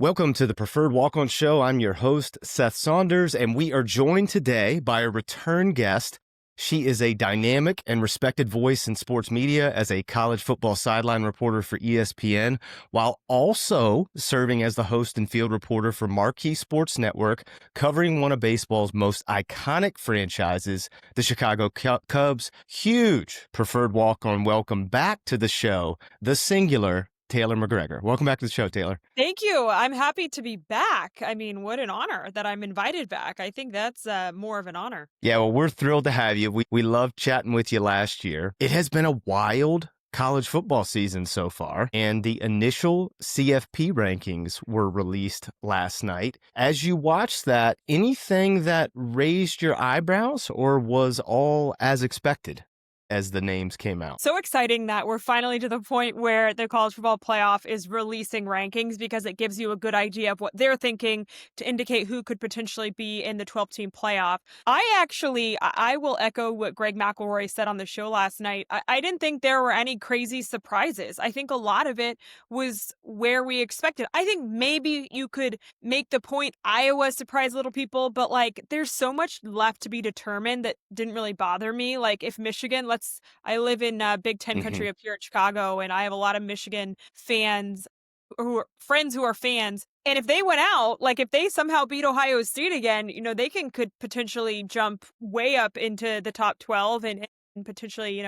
Welcome to the Preferred Walk-On Show. I'm your host, Seth Saunders, and we are joined today by a return guest. She is a dynamic and respected voice in sports media as a college football sideline reporter for ESPN, while also serving as the host and field reporter for Marquee Sports Network, covering one of baseball's most iconic franchises, the Chicago Cubs. Huge Preferred Walk-On welcome back to the show, the singular Taylor McGregor. Welcome back to the show, Taylor. Thank you. I'm happy to be back. I mean, what an honor that I'm invited back. I think that's more of an honor. Yeah, well, we're thrilled to have you. We loved chatting with you last year. It has been a wild college football season so far, and the initial CFP rankings were released last night. As you watched that, anything that raised your eyebrows, or was all as expected as the names came out? So exciting that we're finally to the point where the college football playoff is releasing rankings, because it gives you a good idea of what they're thinking to indicate who could potentially be in the 12-team playoff. I will echo what Greg McElroy said on the show last night. I didn't think there were any crazy surprises. I think a lot of it was where we expected. I think maybe you could make the point Iowa surprised little people, but there's so much left to be determined that didn't really bother me. Like if Michigan, I live in Big Ten country up here in Chicago, and I have a lot of Michigan fans friends who are fans. And if they went out, if they somehow beat Ohio State again, they could potentially jump way up into the top 12 and potentially,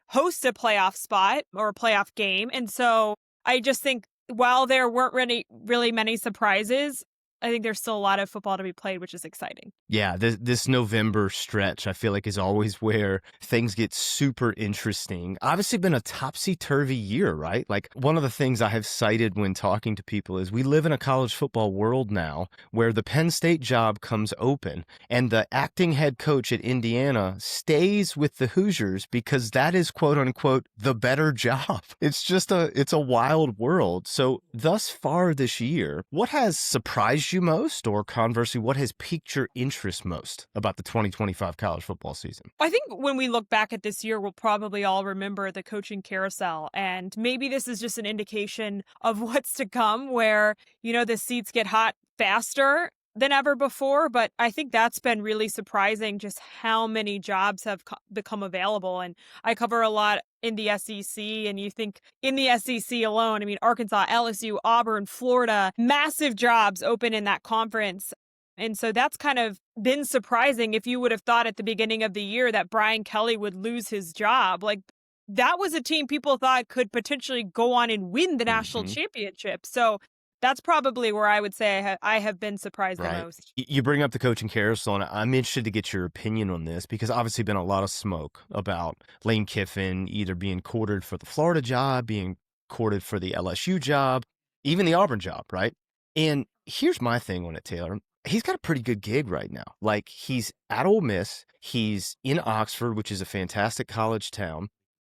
host a playoff spot or a playoff game. And so I just think while there weren't really many surprises, I think there's still a lot of football to be played, which is exciting. Yeah, this November stretch, I feel like, is always where things get super interesting. Obviously been a topsy-turvy year, right? Like, one of the things I have cited when talking to people is we live in a college football world now where the Penn State job comes open and the acting head coach at Indiana stays with the Hoosiers because that is, quote unquote, the better job. It's a wild world. So thus far this year, what has surprised you most, or conversely, what has piqued your interest most about the 2025 college football season? I think when we look back at this year, we'll probably all remember the coaching carousel. And maybe this is just an indication of what's to come, where, the seats get hot faster than ever before. But I think that's been really surprising, just how many jobs have become available. And I cover a lot in the SEC, and you think in the SEC alone, Arkansas, LSU, Auburn, Florida, massive jobs open in that conference. And so that's kind of been surprising. If you would have thought at the beginning of the year that Brian Kelly would lose his job, that was a team people thought could potentially go on and win the national championship. So that's probably where I would say I have been surprised the most. You bring up the coaching carousel, and I'm interested to get your opinion on this, because obviously been a lot of smoke about Lane Kiffin either being courted for the Florida job, being courted for the LSU job, even the Auburn job, right? And here's my thing on it, Taylor. He's got a pretty good gig right now. He's at Ole Miss. He's in Oxford, which is a fantastic college town.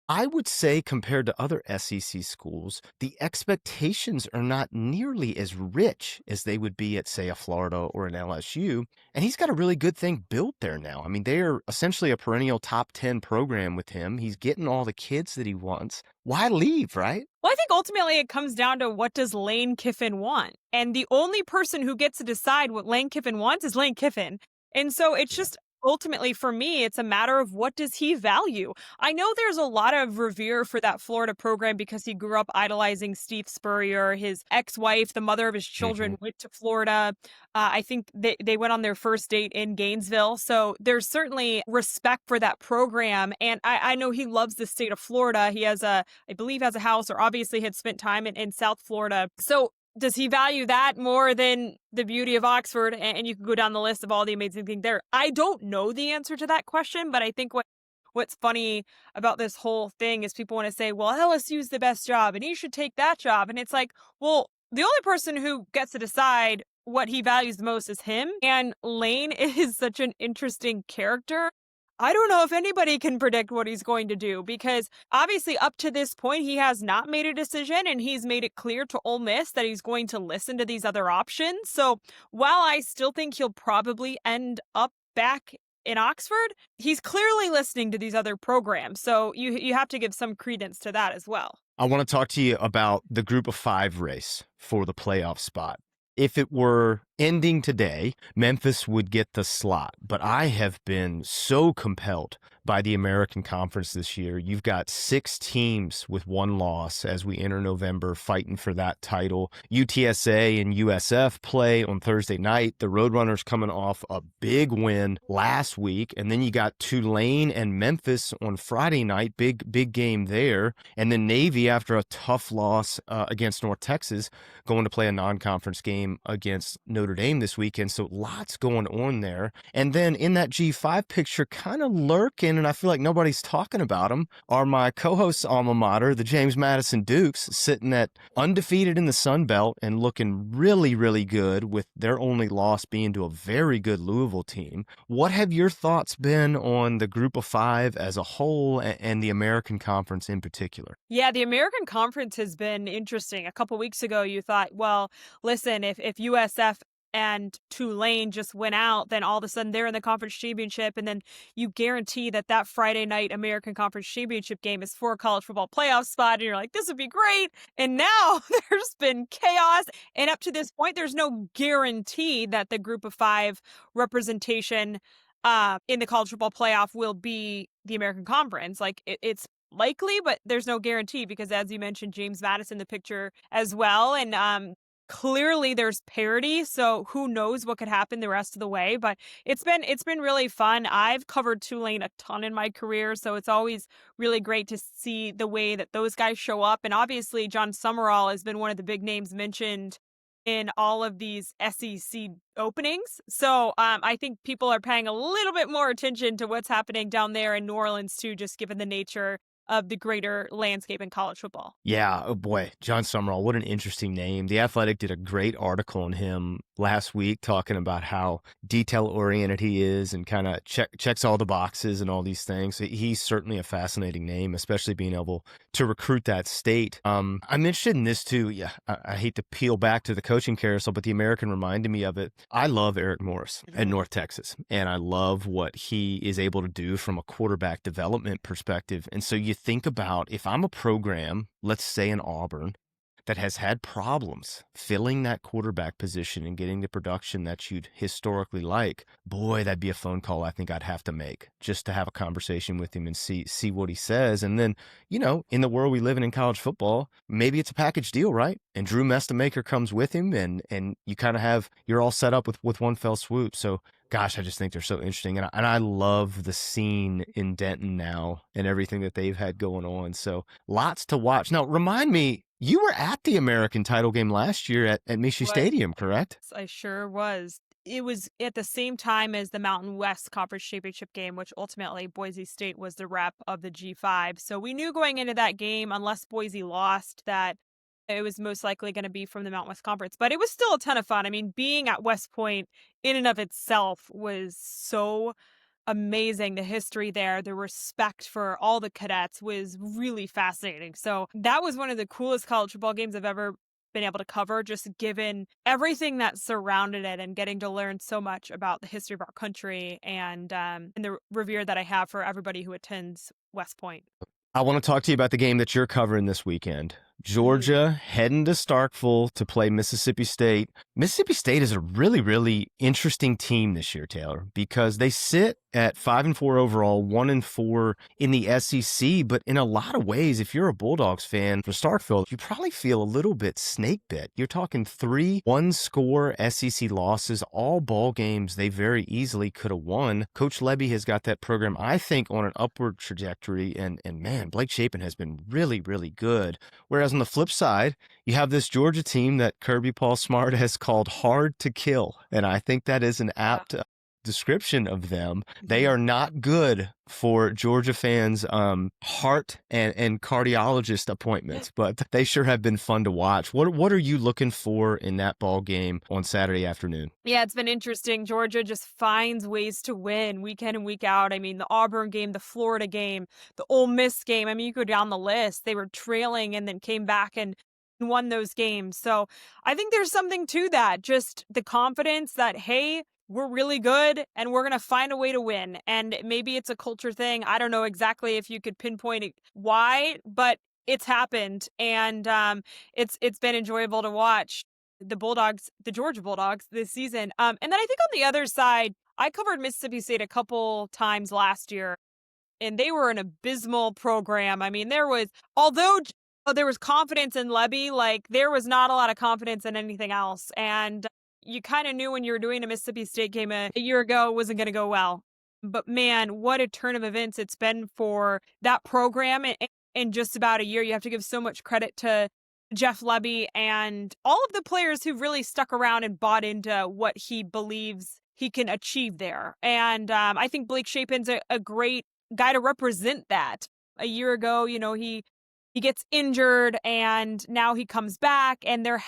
I would say, compared to other SEC schools, the expectations are not nearly as rich as they would be at, say, a Florida or an LSU. And he's got a really good thing built there now. They're essentially a perennial top 10 program with him. He's getting all the kids that he wants. Why leave, right? Well, I think ultimately it comes down to, what does Lane Kiffin want? And the only person who gets to decide what Lane Kiffin wants is Lane Kiffin. And so it's just, ultimately, for me, it's a matter of what does he value. I know there's a lot of revere for that Florida program because he grew up idolizing Steve Spurrier. His ex-wife, the mother of his children, went to Florida. I think they went on their first date in Gainesville. So there's certainly respect for that program. And I know he loves the state of Florida. He I believe has a house, or obviously had spent time in South Florida. So does he value that more than the beauty of Oxford? And you can go down the list of all the amazing things there. I don't know the answer to that question, but I think what's funny about this whole thing is people want to say, well, LSU's the best job and he should take that job. And it's like, well, the only person who gets to decide what he values the most is him. And Lane is such an interesting character. I don't know if anybody can predict what he's going to do, because obviously up to this point, he has not made a decision, and he's made it clear to Ole Miss that he's going to listen to these other options. So while I still think he'll probably end up back in Oxford, he's clearly listening to these other programs. So you have to give some credence to that as well. I want to talk to you about the group of 5 race for the playoff spot. if it were ending today, Memphis would get the slot. But I have been so compelled by the American Conference this year. You've got 6 teams with 1 loss as we enter November fighting for that title. UTSA and USF play on Thursday night. The Roadrunners coming off a big win last week. And then you got Tulane and Memphis on Friday night. Big game there. And then Navy, after a tough loss against North Texas, going to play a non-conference game against Notre Dame this weekend. So lots going on there. And then in that G5 picture, kind of lurking, and I feel like nobody's talking about them, are my co-host's alma mater, the James Madison Dukes, sitting at undefeated in the Sun Belt and looking really, really good, with their only loss being to a very good Louisville team. What have your thoughts been on the Group of 5 as a whole and the American Conference in particular? Yeah, the American Conference has been interesting. A couple weeks ago, you thought, well, listen, if USF and Tulane just went out, then all of a sudden they're in the conference championship, and then you guarantee that that Friday night American Conference championship game is for a college football playoff spot, and you're like, this would be great. And now there's been chaos, and up to this point, there's no guarantee that the Group of 5 representation in the college football playoff will be the American Conference. Like it's likely, but there's no guarantee because, as you mentioned, James Madison, the picture as well. And clearly there's parity. So who knows what could happen the rest of the way. But it's been really fun. I've covered Tulane a ton in my career. So it's always really great to see the way that those guys show up. And obviously John Summerall has been one of the big names mentioned in all of these SEC openings. So I think people are paying a little bit more attention to what's happening down there in New Orleans too, just given the nature of the greater landscape in college football. Yeah, oh boy, John Summerall, what an interesting name. The Athletic did a great article on him last week talking about how detail-oriented he is and kind of checks all the boxes and all these things. He's certainly a fascinating name, especially being able to recruit that state. I'm interested in this too. Yeah, I hate to peel back to the coaching carousel, but the American reminded me of it. I love Eric Morris at North Texas, and I love what he is able to do from a quarterback development perspective. And so you think about, if I'm a program, let's say in Auburn, that has had problems filling that quarterback position and getting the production that you'd historically like, boy, that'd be a phone call I think I'd have to make just to have a conversation with him and see what he says. And then, you know, in the world we live in college football, maybe it's a package deal, right? And Drew Mestamaker comes with him, and you kind of you're all set up with one fell swoop. So gosh, I just think they're so interesting. And I love the scene in Denton now and everything that they've had going on. So lots to watch. Now, remind me, you were at the American title game last year at Michie Stadium, correct? I sure was. It was at the same time as the Mountain West Conference Championship game, which ultimately Boise State was the rep of the G5. So we knew going into that game, unless Boise lost, that it was most likely going to be from the Mountain West Conference. But it was still a ton of fun. I mean, being at West Point in and of itself was so amazing. The history there, the respect for all the cadets was really fascinating. So that was one of the coolest college football games I've ever been able to cover, just given everything that surrounded it and getting to learn so much about the history of our country and the revere that I have for everybody who attends West Point. I want to talk to you about the game that you're covering this weekend. Georgia heading to Starkville to play Mississippi State. Mississippi State is a really, really interesting team this year, Taylor, because they sit at 5-4 overall, 1-4 in the SEC. But in a lot of ways, if you're a Bulldogs fan for Starkville, you probably feel a little bit snake bit. You're talking 3 one-score SEC losses, all ball games they very easily could have won. Coach Lebby has got that program, I think, on an upward trajectory. And man, Blake Shapen has been really, really good. Whereas on the flip side, you have this Georgia team that Kirby Paul Smart has called hard to kill. And I think that is an apt description of them. They are not good for Georgia fans' heart and cardiologist appointments, but they sure have been fun to watch. What are you looking for in that ball game on Saturday afternoon? Yeah, it's been interesting. Georgia just finds ways to win week in and week out. I mean, the Auburn game, the Florida game, the Ole Miss game. I mean, you go down the list. They were trailing and then came back and won those games. So I think there's something to that. Just the confidence that, hey, we're really good and we're going to find a way to win. And maybe it's a culture thing. I don't know exactly if you could pinpoint why, but it's happened. And it's been enjoyable to watch. the Bulldogs, the Georgia Bulldogs this season. And then I think on the other side, I covered Mississippi State a couple times last year, and they were an abysmal program. I mean, although there was confidence in Lebby, like there was not a lot of confidence in anything else. And you kind of knew when you were doing a Mississippi State game a year ago, it wasn't going to go well. But man, what a turn of events it's been for that program in just about a year. You have to give so much credit to Jeff Lebby and all of the players who really stuck around and bought into what he believes he can achieve there. And I think Blake Shapen's a great guy to represent that. A year ago, he gets injured and now he comes back, and they're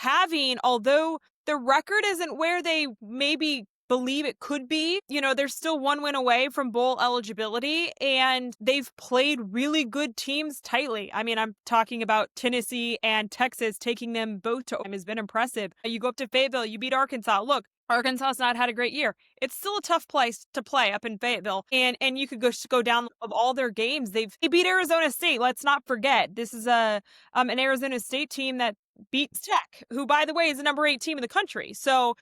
although the record isn't where they maybe believe it could be, they're still one win away from bowl eligibility, and they've played really good teams tightly. I mean, I'm talking about Tennessee and Texas, taking them both to has been impressive. You go up to Fayetteville, you beat Arkansas. Look, Arkansas's not had a great year. It's still a tough place to play up in Fayetteville. And you could go down of all their games. They beat Arizona State. Let's not forget. This is an Arizona State team that beats Tech, who, by the way, is the number 8 team in the country. So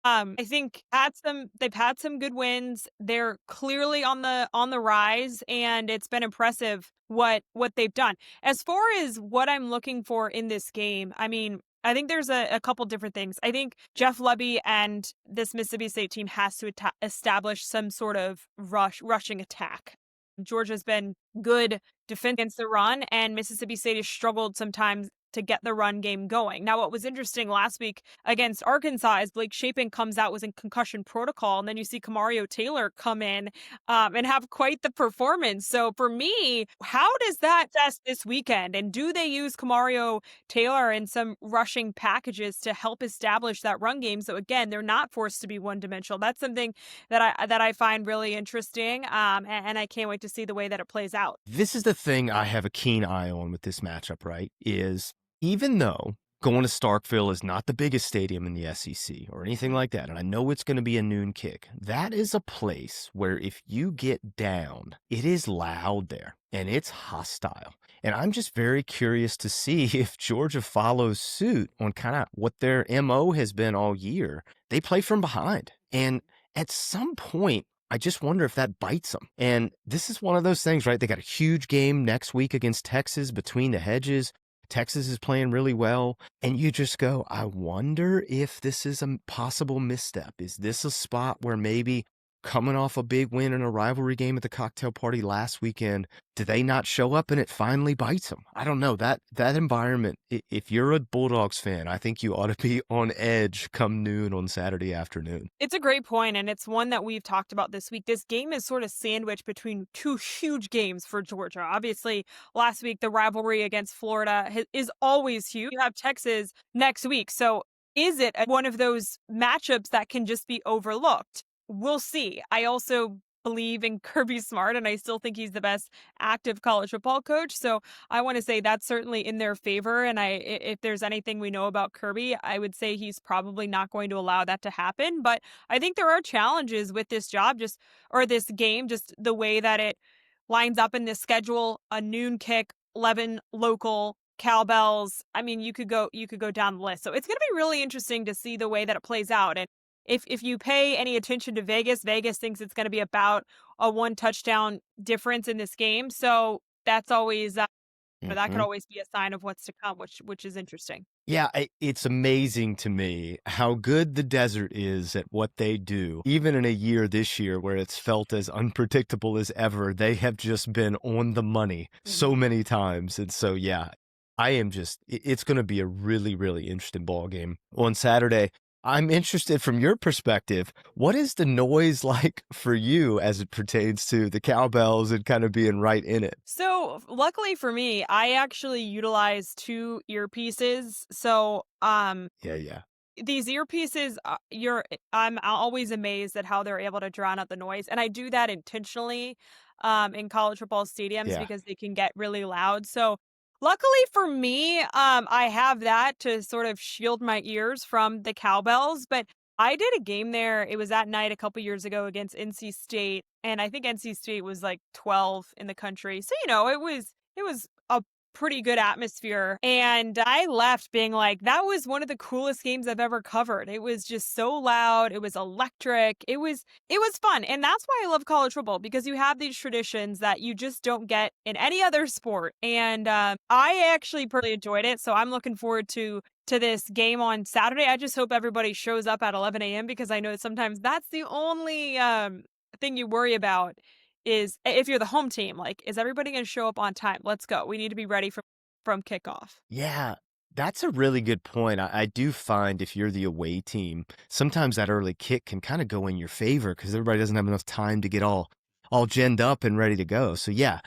I think they've had some good wins. They're clearly on the rise, and it's been impressive what they've done. As far as what I'm looking for in this game, I mean, I think there's a couple different things. I think Jeff Lebby and this Mississippi State team has to establish some sort of rushing attack. Georgia's been good defense against the run, and Mississippi State has struggled sometimes to get the run game going. Now, what was interesting last week against Arkansas is Blake Shapen comes out, was in concussion protocol, and then you see Kamario Taylor come in and have quite the performance. So for me, how does that test this weekend? And do they use Kamario Taylor in some rushing packages to help establish that run game? So again, they're not forced to be one-dimensional. That's something that I find really interesting, and I can't wait to see the way that it plays out. This is the thing I have a keen eye on with this matchup, right? Is even though going to Starkville is not the biggest stadium in the SEC or anything like that, and I know it's going to be a noon kick, that is a place where if you get down, it is loud there and it's hostile. And I'm just very curious to see if Georgia follows suit on kind of what their MO has been all year. They play from behind. And at some point, I just wonder if that bites them. And this is one of those things, right? They got a huge game next week against Texas between the hedges. Texas is playing really well. And you just go, I wonder if this is a possible misstep. Is this a spot where maybe coming off a big win in a rivalry game at the cocktail party last weekend, do they not show up and it finally bites them? I don't know. That environment, if you're a Bulldogs fan, I think you ought to be on edge come noon on Saturday afternoon. It's a great point, and it's one that we've talked about this week. This game is sort of sandwiched between two huge games for Georgia. Obviously, last week, the rivalry against Florida is always huge. You have Texas next week. So is it one of those matchups that can just be overlooked? We'll see. I also believe in Kirby Smart, and I still think he's the best active college football coach. So I want to say that's certainly in their favor. And if there's anything we know about Kirby, I would say he's probably not going to allow that to happen. But I think there are challenges with this job, or this game, just the way that it lines up in the schedule. A noon kick, 11 local, cowbells. I mean, you could go down the list. So it's going to be really interesting to see the way that it plays out. And if you pay any attention to Vegas thinks it's going to be about a 1 touchdown difference in this game. So that's always that could always be a sign of what's to come, which is interesting. Yeah, it's amazing to me how good the desert is at what they do. Even in a year this year where it's felt as unpredictable as ever, they have just been on the money so many times. And so, yeah, it's going to be a really, really interesting ball game on Saturday. I'm interested from your perspective, what is the noise like for you as it pertains to the cowbells and kind of being right in it? So luckily for me, I actually utilize 2 earpieces. So Yeah. these earpieces, I'm always amazed at how they're able to drown out the noise. And I do that intentionally in college football stadiums because they can get really loud. So luckily for me, I have that to sort of shield my ears from the cowbells. But I did a game there. It was at night a couple years ago against NC State, and I think NC State was like 12 in the country. So it was a pretty good atmosphere. And I left being like, that was one of the coolest games I've ever covered. It was just so loud. It was electric. It was fun. And that's why I love college football, because you have these traditions that you just don't get in any other sport. And I actually pretty enjoyed it. So I'm looking forward to this game on Saturday. I just hope everybody shows up at 11 a.m. because I know sometimes that's the only thing you worry about is if you're the home team, like, is everybody going to show up on time? Let's go. We need to be ready from kickoff. Yeah, that's a really good point. I do find if you're the away team, sometimes that early kick can kind of go in your favor because everybody doesn't have enough time to get all genned up and ready to go. So yeah,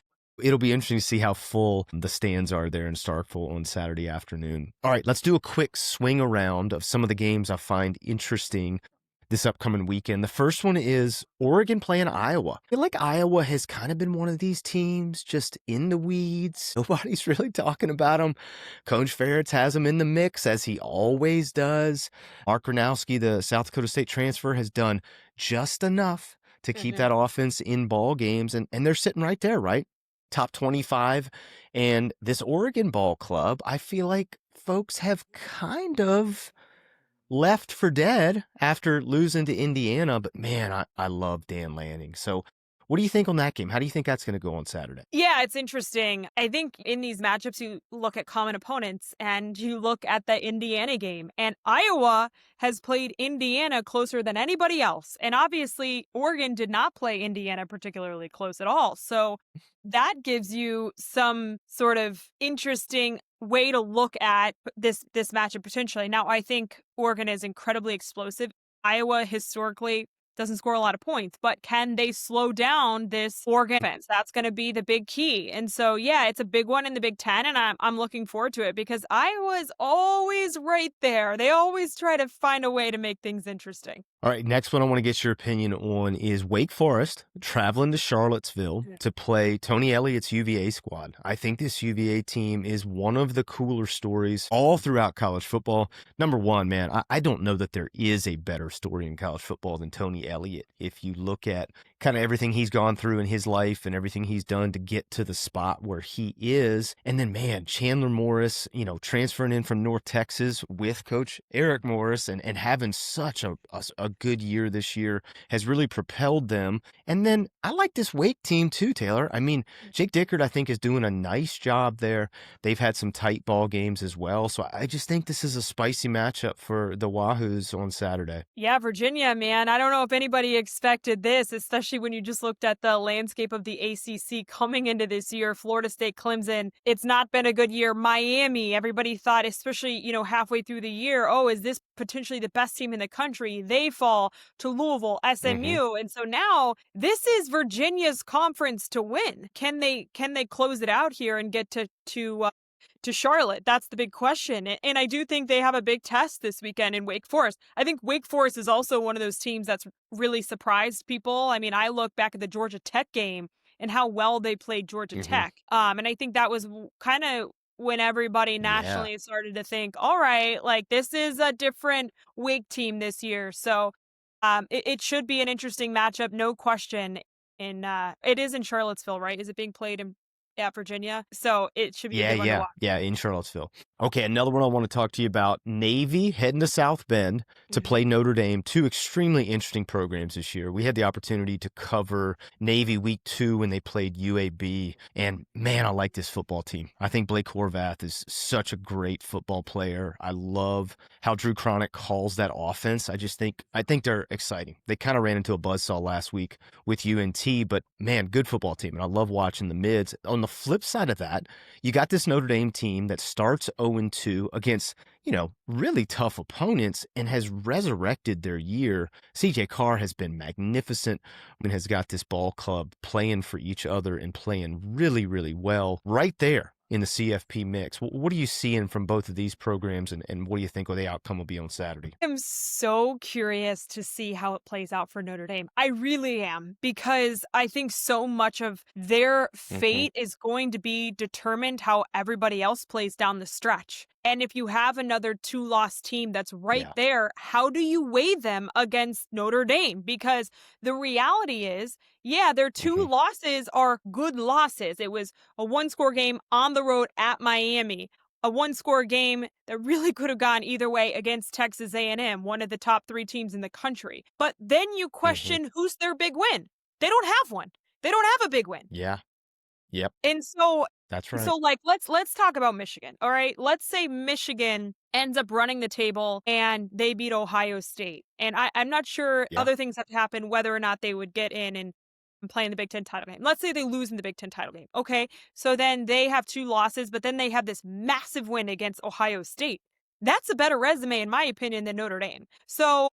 it'll be interesting to see how full the stands are there in Starkville on Saturday afternoon. All right, let's do a quick swing around of some of the games I find interesting this upcoming weekend. The first one is Oregon playing Iowa. I feel like Iowa has kind of been one of these teams just in the weeds. Nobody's really talking about them. Coach Ferretz has them in the mix, as he always does. Mark Gronowski, the South Dakota State transfer, has done just enough to keep that offense in ball games, and they're sitting right there, right? Top 25. And this Oregon ball club, I feel like folks have kind of left for dead after losing to Indiana. But man, I love Dan Lanning. So what do you think on that game? How do you think that's going to go on Saturday? Yeah, it's interesting. I think in these matchups, you look at common opponents and you look at the Indiana game, and Iowa has played Indiana closer than anybody else. And obviously, Oregon did not play Indiana particularly close at all. So that gives you some sort of interesting way to look at this matchup potentially. Now, I think Oregon is incredibly explosive. Iowa historically doesn't score a lot of points, but can they slow down this Oregon defense? That's going to be the big key. And so, yeah, it's a big one in the Big Ten, and I'm looking forward to it because Iowa's always right there. They always try to find a way to make things interesting. All right, next one I want to get your opinion on is Wake Forest traveling to Charlottesville to play Tony Elliott's UVA squad. I think this UVA team is one of the cooler stories all throughout college football. Number one, man, I don't know that there is a better story in college football than Tony Elliott. If you look at kind of everything he's gone through in his life and everything he's done to get to the spot where he is. And then, man, Chandler Morris, transferring in from North Texas with Coach Eric Morris and having such a good year this year has really propelled them. And then I like this Wake team too, Taylor. I mean, Jake Dickert, I think, is doing a nice job there. They've had some tight ball games as well. So I just think this is a spicy matchup for the Wahoos on Saturday. Yeah, Virginia, man. I don't know if anybody expected this, especially when you just looked at the landscape of the ACC coming into this year. Florida State, Clemson, it's not been a good year. Miami, everybody thought, especially, halfway through the year, oh, is this potentially the best team in the country? They fall to Louisville, SMU. And so now this is Virginia's conference to win. Can they close it out here and get to Charlotte? That's the big question. And I do think they have a big test this weekend in Wake Forest. I think Wake Forest is also one of those teams that's really surprised people. I mean, I look back at the Georgia Tech game and how well they played Georgia Tech. And I think that was kind of when everybody nationally started to think, all right, like this is a different Wake team this year. So it should be an interesting matchup, no question. It is in Charlottesville, right? Is it being played at Virginia? So it should be a good one to watch. Yeah, in Charlottesville. Okay, another one I want to talk to you about. Navy heading to South Bend to play Notre Dame. Two extremely interesting programs this year. We had the opportunity to cover Navy week 2 when they played UAB. And man, I like this football team. I think Blake Horvath is such a great football player. I love how Drew Cronick calls that offense. I think they're exciting. They kind of ran into a buzzsaw last week with UNT, but man, good football team. And I love watching the mids. On the flip side of that, you got this Notre Dame team that starts 0-2 against, really tough opponents and has resurrected their year. CJ Carr has been magnificent and has got this ball club playing for each other and playing really, really well right there in the CFP mix. What are you seeing from both of these programs, and what do you think the outcome will be on Saturday? I'm so curious to see how it plays out for Notre Dame. I really am, because I think so much of their fate is going to be determined how everybody else plays down the stretch. And if you have another 2-loss team that's right Yeah. there, how do you weigh them against Notre Dame? Because the reality is, yeah, their 2 Hmm. losses are good losses. It was a 1-score game on the road at Miami, a 1-score game that really could have gone either way against Texas A&M, one of the top 3 teams in the country. But then you Hmm. question who's their big win. They don't have one. They don't have a big win. Yeah. Yep. And so That's right. so like let's talk about Michigan. All right. Let's say Michigan ends up running the table and they beat Ohio State. And I'm not sure Yeah. other things have to happen whether or not they would get in and play in the Big Ten title game. Let's say they lose in the Big Ten title game. Okay. So then they have 2 losses, but then they have this massive win against Ohio State. That's a better resume, in my opinion, than Notre Dame. So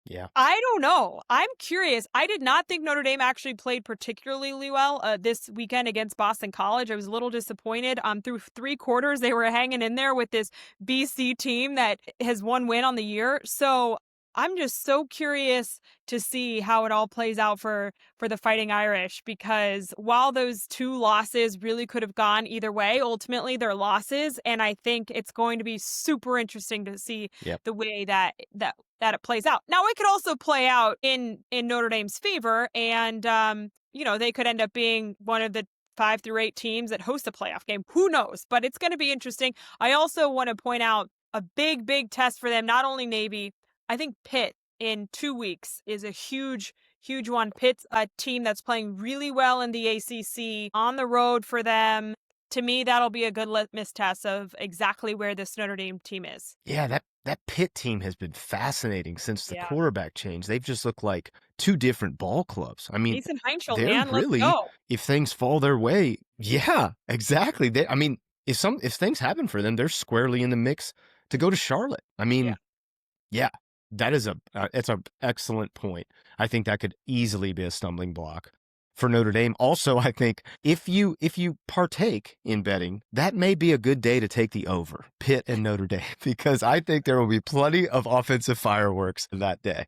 Yeah. I don't know. I'm curious. I did not think Notre Dame actually played particularly well this weekend against Boston College. I was a little disappointed. Through 3 quarters, they were hanging in there with this BC team that has 1 win on the year. So I'm just so curious to see how it all plays out for the Fighting Irish, because while those 2 losses really could have gone either way, ultimately they're losses, and I think it's going to be super interesting to see Yep. the way that it plays out. Now, it could also play out in Notre Dame's favor, and they could end up being one of the 5 through 8 teams that host a playoff game. Who knows? But it's going to be interesting. I also want to point out a big test for them. Not only Navy, I think Pitt in 2 weeks is a huge one. Pitt's a team that's playing really well in the ACC on the road for them. To me, that'll be a good litmus test of exactly where this Notre Dame team is. Yeah, that Pitt team has been fascinating since the Yeah. quarterback change. They've just looked like 2 different ball clubs. I mean, Mason Heinschel, they're man, let's really, go. if things fall their way, yeah, exactly. I mean, if things happen for them, they're squarely in the mix to go to Charlotte. I Yeah. mean, yeah, that is it's a excellent point. I think that could easily be a stumbling block for Notre Dame. Also, I think if you partake in betting, that may be a good day to take the over, Pitt and Notre Dame, because I think there will be plenty of offensive fireworks that day.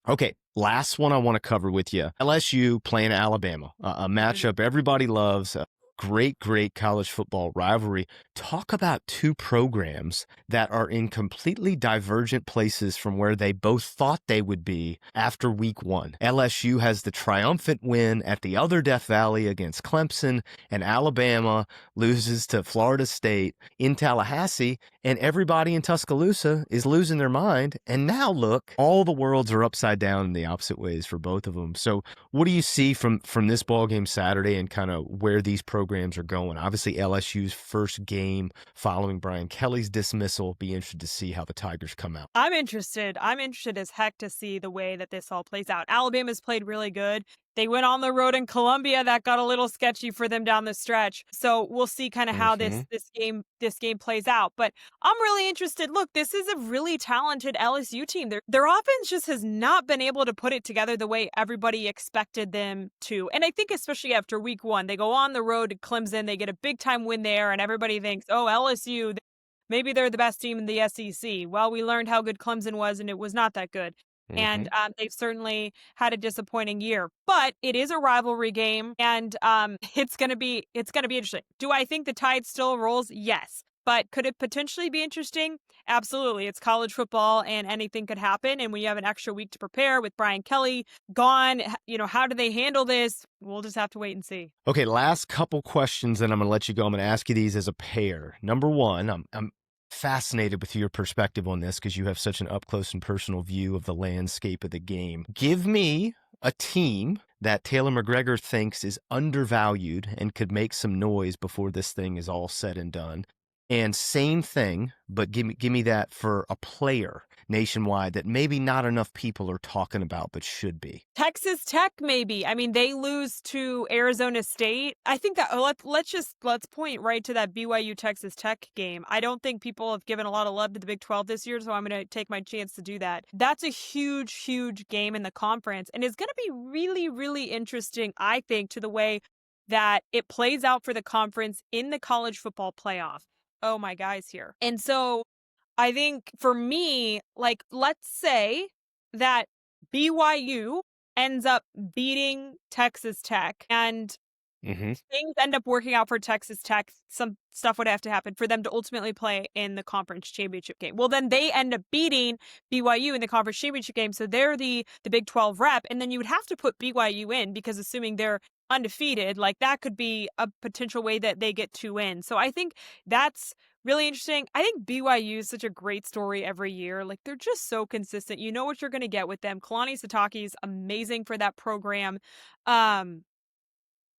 Okay, last one I want to cover with you. LSU playing Alabama, a matchup everybody loves. A great college football rivalry. Talk about 2 programs that are in completely divergent places from where they both thought they would be after week 1. LSU has the triumphant win at the other Death Valley against Clemson, and Alabama loses to Florida State in Tallahassee, and everybody in Tuscaloosa is losing their mind. And now look, all the worlds are upside down in the opposite ways for both of them. So what do you see from this ball game Saturday and kind of where these programs are going? Obviously, LSU's first game following Brian Kelly's dismissal. Be interested to see how the Tigers come out. I'm interested. I'm interested as heck to see the way that this all plays out. Alabama's played really good. They went on the road in Columbia. That got a little sketchy for them down the stretch. So we'll see kind of how Mm-hmm. this game plays out. But I'm really interested. Look, this is a really talented LSU team. Their offense just has not been able to put it together the way everybody expected them to. And I think especially after week 1, they go on the road to Clemson. They get a big time win there, and everybody thinks, oh, LSU, maybe they're the best team in the SEC. Well, we learned how good Clemson was, and it was not that good. Mm-hmm. And they've certainly had a disappointing year, but it is a rivalry game, and it's gonna be interesting. Do I think the tide still rolls? Yes, but could it potentially be interesting? Absolutely. It's college football, and anything could happen. And when you have an extra week to prepare with Brian Kelly gone, how do they handle this? We'll just have to wait and see. Okay, last couple questions, then I'm going to let you go. I'm going to ask you these as a pair. Number one, I'm fascinated with your perspective on this because you have such an up close and personal view of the landscape of the game. Give me a team that Taylor McGregor thinks is undervalued and could make some noise before this thing is all said and done. And same thing, but give me that for a player nationwide that maybe not enough people are talking about but should be. Texas Tech, maybe. I mean, they lose to Arizona State. I think that let's point right to that BYU Texas Tech game. I don't think people have given a lot of love to the Big 12 this year, so I'm going to take my chance to do that. That's a huge game in the conference, and it's going to be really interesting, I think, to the way that it plays out for the conference in the college football playoff. Oh, my guys here. And so I think for me, like, let's say that BYU ends up beating Texas Tech, and Mm-hmm. things end up working out for Texas Tech, some stuff would have to happen for them to ultimately play in the conference championship game. Well, then they end up beating BYU in the conference championship game, so they're the Big 12 rep, and then you would have to put BYU in because assuming they're undefeated, like that could be a potential way that they get 2 wins. So I think that's really interesting. I think BYU is such a great story every year. Like they're just so consistent. You know what you're going to get with them. Kalani Sitake is amazing for that program. Um,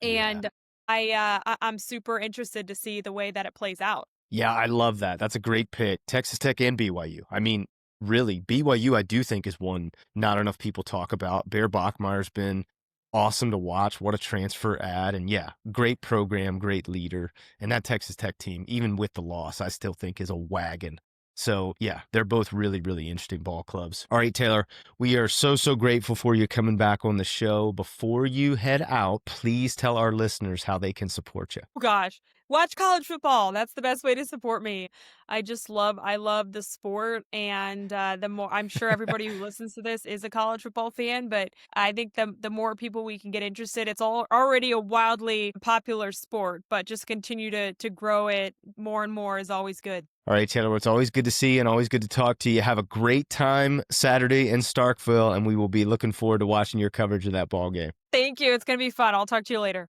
Yeah. and I'm super interested to see the way that it plays out. Yeah, I love that. That's a great pick. Texas Tech and BYU. I mean, really, BYU, I do think is one not enough people talk about. Bear Bachmeier's been awesome to watch. What a transfer ad. And yeah, great program, great leader. And that Texas Tech team, even with the loss, I still think is a wagon. So yeah, they're both really, really interesting ball clubs. All right, Taylor, we are so, so grateful for you coming back on the show. Before you head out, please tell our listeners how they can support you. Oh gosh, watch college football. That's the best way to support me. I love the sport, and the more I'm sure everybody who listens to this is a college football fan, but I think the more people we can get interested, it's all already a wildly popular sport, but just continue to grow it more and more is always good. All right, Taylor, well, it's always good to see you and always good to talk to you. Have a great time Saturday in Starkville, and we will be looking forward to watching your coverage of that ball game. Thank you. It's gonna be fun. I'll talk to you later.